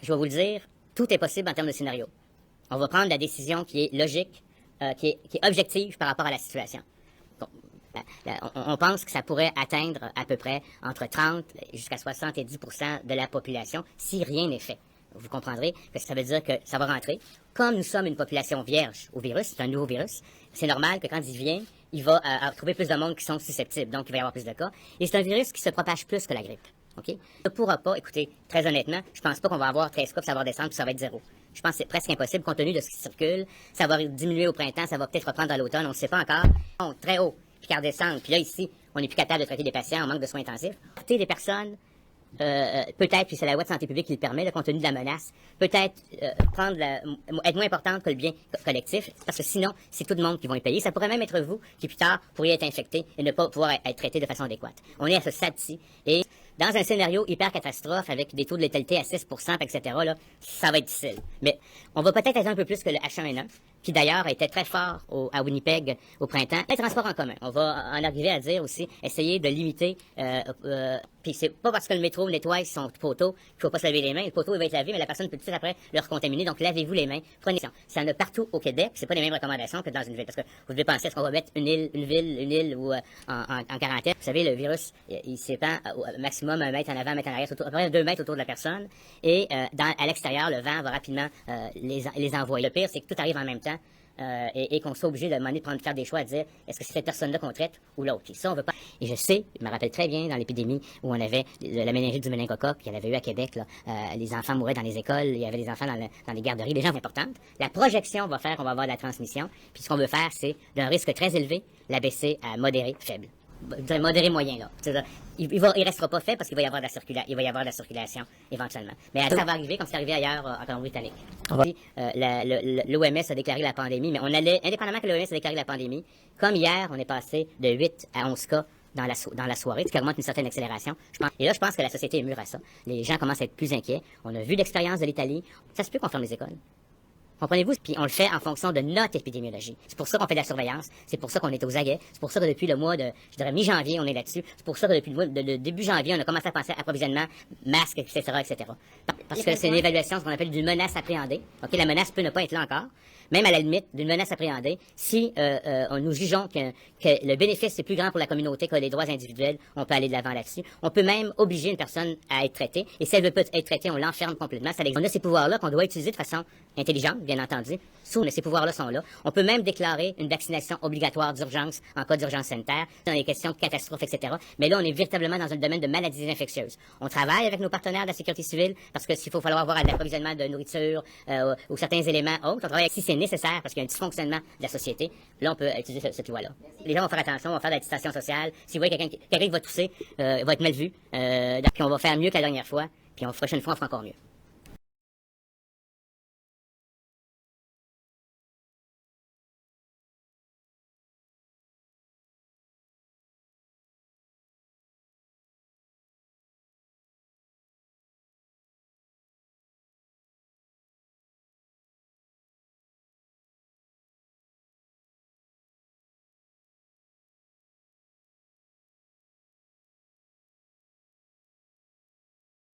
je vais vous le dire, tout est possible en termes de scénario. On va prendre la décision qui est logique, qui est objective par rapport à la situation. Bon, on pense que ça pourrait atteindre à peu près entre 30 jusqu'à 70% de la population si rien n'est fait. Vous comprendrez que ça veut dire que ça va rentrer. Comme nous sommes une population vierge au virus, c'est un nouveau virus, c'est normal que quand il vient, il va trouver plus de monde qui sont susceptibles, donc il va y avoir plus de cas. Et c'est un virus qui se propage plus que la grippe. OK? On ne pourra pas, écoutez, très honnêtement, je pense pas qu'on va avoir 13 cas, puis ça va descendre, puis ça va être zéro. Je pense que c'est presque impossible compte tenu de ce qui circule. Ça va diminuer au printemps, ça va peut-être reprendre à l'automne, on ne sait pas encore. Bon, très haut, puis qu'à redescendre. Puis là, ici, on n'est plus capable de traiter des patients en manque de soins intensifs. Traiter des personnes, peut-être, puis c'est la loi de santé publique qui le permet, compte tenu de la menace, peut-être être moins importante que le bien collectif, parce que sinon, c'est tout le monde qui va y payer. Ça pourrait même être vous qui, plus tard, pourriez être infecté et ne pas pouvoir être traité de façon adéquate. On est à ce stade-ci. Et dans un scénario hyper catastrophe avec des taux de létalité à 6%, etc., là, ça va être difficile. Mais on va peut-être être un peu plus que le H1N1, qui d'ailleurs était très fort à Winnipeg au printemps. Les transports en commun, on va en arriver à dire aussi, essayer de limiter, puis c'est pas parce que le métro nettoie son poteau qu'il faut pas se laver les mains. Le poteau il va être lavé, mais la personne peut tout de suite après le recontaminer. Donc lavez-vous les mains, prenez soin. Ça en a partout au Québec, c'est pas les mêmes recommandations que dans une ville. Parce que vous devez penser, est-ce qu'on va mettre une île ou en quarantaine? Vous savez, le virus, il s'épand au maximum 1 mètre en avant, 1 mètre en arrière, à peu près 2 mètres autour de la personne. Et à l'extérieur, le vent va rapidement les envoyer. Le pire, c'est que tout arrive en même temps. Et qu'on soit obligé de demander de faire des choix à dire est-ce que c'est cette personne-là qu'on traite ou l'autre. Et ça, on veut pas. Et je sais, je me rappelle très bien dans l'épidémie où on avait la méningite du méningocoque, qu'il y avait eu à Québec, là, les enfants mouraient dans les écoles, il y avait des enfants dans les garderies, des gens importantes. La projection va faire qu'on va avoir de la transmission. Puis ce qu'on veut faire, c'est d'un risque très élevé, l'abaisser à modéré, faible. Modéré moyen, là. Il restera pas fait parce qu'il va y avoir de la circulation éventuellement. Mais ça va arriver comme c'est arrivé ailleurs en Colombie-Britannique. L'OMS a déclaré la pandémie, mais on allait, indépendamment que l'OMS a déclaré la pandémie, comme hier, on est passé de 8 à 11 cas dans la soirée, ce qui augmente une certaine accélération. Et là, je pense que la société est mûre à ça. Les gens commencent à être plus inquiets. On a vu l'expérience de l'Italie. Ça se peut qu'on ferme les écoles. Comprenez-vous? Puis on le fait en fonction de notre épidémiologie. C'est pour ça qu'on fait de la surveillance. C'est pour ça qu'on est aux aguets. C'est pour ça que depuis le mois de, je dirais, mi-janvier, on est là-dessus. C'est pour ça que depuis le début janvier, on a commencé à penser à approvisionnement, masques, etc., etc. Parce que c'est une évaluation, ce qu'on appelle d'une menace appréhendée. OK, la menace peut ne pas être là encore. Même à la limite d'une menace appréhendée, si nous jugeons que le bénéfice est plus grand pour la communauté que les droits individuels, on peut aller de l'avant là-dessus. On peut même obliger une personne à être traitée. Et si elle veut pas être traitée, on l'enferme complètement. On a ces pouvoirs-là qu'on doit utiliser de façon intelligente, bien entendu. Ces pouvoirs-là sont là. On peut même déclarer une vaccination obligatoire d'urgence en cas d'urgence sanitaire, dans les questions de catastrophes, etc. Mais là, on est véritablement dans un domaine de maladies infectieuses. On travaille avec nos partenaires de la sécurité civile parce que s'il faut falloir avoir de l'approvisionnement de nourriture ou certains éléments autres, on travaille si c'est nécessaire parce qu'il y a un dysfonctionnement de la société. Là, on peut utiliser cette loi-là. Les gens vont faire attention, vont faire de la distanciation sociale. Si vous voyez quelqu'un qui va tousser, va être mal vu. Puis on va faire mieux que la dernière fois. Puis prochaine fois, on fera encore mieux.